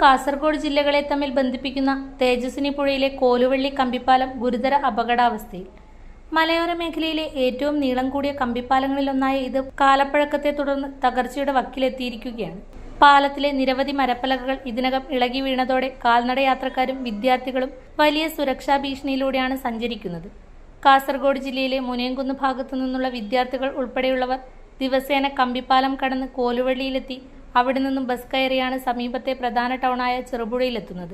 കാസർഗോഡ് ജില്ലകളെ തമ്മിൽ ബന്ധിപ്പിക്കുന്ന തേജസ്വിനി പുഴയിലെ കോലുവള്ളി കമ്പിപ്പാലം ഗുരുതര അപകടാവസ്ഥയിൽ. മലയോര മേഖലയിലെ ഏറ്റവും നീളം കൂടിയ കമ്പിപ്പാലങ്ങളിലൊന്നായ ഇത് കാലപ്പഴക്കത്തെ തുടർന്ന് തകർച്ചയുടെ വക്കിലെത്തിയിരിക്കുകയാണ്. പാലത്തിലെ നിരവധി മരപ്പലകകൾ ഇതിനകം ഇളകി വീണതോടെ കാൽനടയാത്രക്കാരും വിദ്യാർത്ഥികളും വലിയ സുരക്ഷാ ഭീഷണിയിലൂടെയാണ് സഞ്ചരിക്കുന്നത്. കാസർഗോഡ് ജില്ലയിലെ മുനയംകുന്ന് ഭാഗത്തു നിന്നുള്ള വിദ്യാർത്ഥികൾ ഉൾപ്പെടെയുള്ളവർ ദിവസേന കമ്പിപ്പാലം കടന്ന് കോലുവള്ളിയിലെത്തി അവിടെ നിന്നും ബസ് കയറിയാണ് സമീപത്തെ പ്രധാന ടൗണായ ചെറുപുഴയിലെത്തുന്നത്.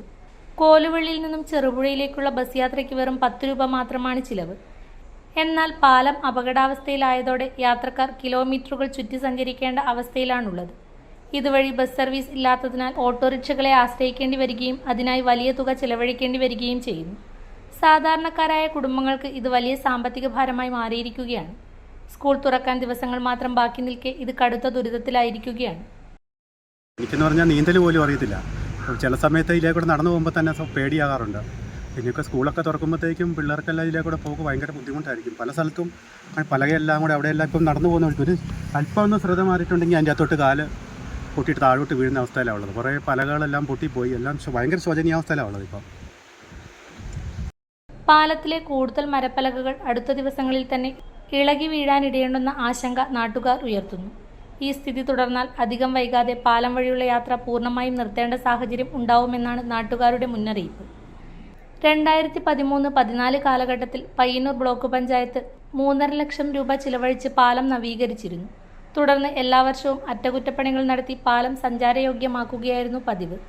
കോലുവള്ളിയിൽ നിന്നും ചെറുപുഴയിലേക്കുള്ള ബസ് യാത്രയ്ക്ക് വെറും 10 രൂപ മാത്രമാണ് ചിലവ്. എന്നാൽ പാലം അപകടാവസ്ഥയിലായതോടെ യാത്രക്കാർ കിലോമീറ്ററുകൾ ചുറ്റി സഞ്ചരിക്കേണ്ട അവസ്ഥയിലാണുള്ളത്. ഇതുവഴി ബസ് സർവീസ് ഇല്ലാത്തതിനാൽ ഓട്ടോറിക്ഷകളെ ആശ്രയിക്കേണ്ടി വരികയും അതിനായി വലിയ തുക ചെലവഴിക്കേണ്ടി വരികയും ചെയ്യുന്നു. സാധാരണക്കാരായ കുടുംബങ്ങൾക്ക് ഇത് വലിയ സാമ്പത്തിക ഭാരമായി മാറിയിരിക്കുകയാണ്. സ്കൂൾ തുറക്കാൻ ദിവസങ്ങൾ മാത്രം ബാക്കി നിൽക്കെ ഇത് കടുത്ത ദുരിതത്തിലായിരിക്കുകയാണ്. എനിക്കെന്ന് പറഞ്ഞാൽ നീന്തൽ പോലും അറിയത്തില്ല. ചില സമയത്ത് ഇതിലേക്കൂടെ നടന്നു പോകുമ്പോൾ തന്നെ പേടിയാകാറുണ്ട്. പിന്നെയൊക്കെ സ്കൂളൊക്കെ തുറക്കുമ്പോഴത്തേക്കും പിള്ളേർക്കെല്ലാം ഇതിലേക്കൂടെ പോക്ക് ഭയങ്കര ബുദ്ധിമുട്ടായിരിക്കും. പല സ്ഥലത്തും പലകയെല്ലാം കൂടെ അവിടെയെല്ലാം ഇപ്പം നടന്നു പോകുന്ന ഒരു അല്പം ഒന്ന് ശ്രദ്ധ മാറിയിട്ടുണ്ടെങ്കിൽ അതിൻ്റെ അകത്തോട്ട് കാല് പൊട്ടിയിട്ട് താഴോട്ട് വീഴുന്ന അവസ്ഥയിലാണ് ഉള്ളത്. കുറേ പലകകളെല്ലാം പൊട്ടിപ്പോയി, എല്ലാം ഭയങ്കര ശോചനീയാവസ്ഥയിലാണ് ഉള്ളത് ഇപ്പം. പാലത്തിലെ കൂടുതൽ മരപ്പലകകൾ അടുത്ത ദിവസങ്ങളിൽ തന്നെ ഇളകി വീഴാനിടയുണ്ടെന്ന ആശങ്ക നാട്ടുകാർ ഉയർത്തുന്നു. ഈ സ്ഥിതി തുടർന്നാൽ അധികം വൈകാതെ പാലം വഴിയുള്ള യാത്ര പൂർണ്ണമായും നിർത്തേണ്ട സാഹചര്യം ഉണ്ടാവുമെന്നാണ് നാട്ടുകാരുടെ മുന്നറിയിപ്പ്. 2013-14 കാലഘട്ടത്തിൽ പയ്യന്നൂർ ബ്ലോക്ക് പഞ്ചായത്ത് 3.5 ലക്ഷം രൂപ ചിലവഴിച്ച് പാലം നവീകരിച്ചിരുന്നു. തുടർന്ന് എല്ലാ വർഷവും അറ്റകുറ്റപ്പണികൾ നടത്തി പാലം സഞ്ചാരയോഗ്യമാക്കുകയായിരുന്നു പതിവ്.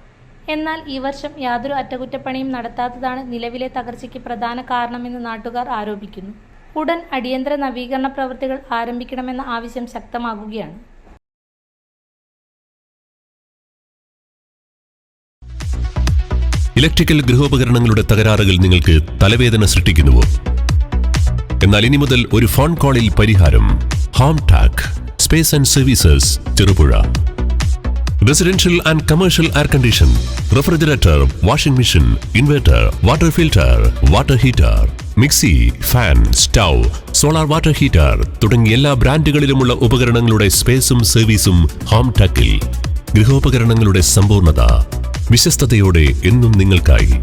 എന്നാൽ ഈ വർഷം യാതൊരു അറ്റകുറ്റപ്പണിയും നടത്താത്തതാണ് നിലവിലെ തകർച്ചയ്ക്ക് പ്രധാന കാരണമെന്ന് നാട്ടുകാർ ആരോപിക്കുന്നു. ഉടൻ അടിയന്തര നവീകരണ പ്രവൃത്തികൾ ആരംഭിക്കണമെന്ന ആവശ്യം ശക്തമാകുകയാണ്. ഇലക്ട്രിക്കൽ ഗൃഹോപകരണങ്ങളുടെ തകരാറുകൾ നിങ്ങൾക്ക് തലവേദന സൃഷ്ടിക്കുന്നുവോ? എന്നാൽ ഇനി മുതൽ ഒരു ഫോൺ കോളിൽ പരിഹാരം. Home Tak space and services, Cherupuzha. Residential and commercial air condition, refrigerator, washing machine, inverter, water filter, water heater, mixie, fan, stove, solar water heater തുടങ്ങിയ എല്ലാ ബ്രാൻഡുകളിലുമുള്ള ഉപകരണങ്ങളുടെ സ്പേസും സർവീസും ഹോം ടാക്കിൽ. ഗൃഹോപകരണങ്ങളുടെ സമ്പൂർണ്ണത വിശ്വസ്തയോടെ എന്നും നിങ്ങൾക്കായി.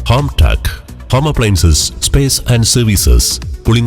Home Tak, home appliances, space and services.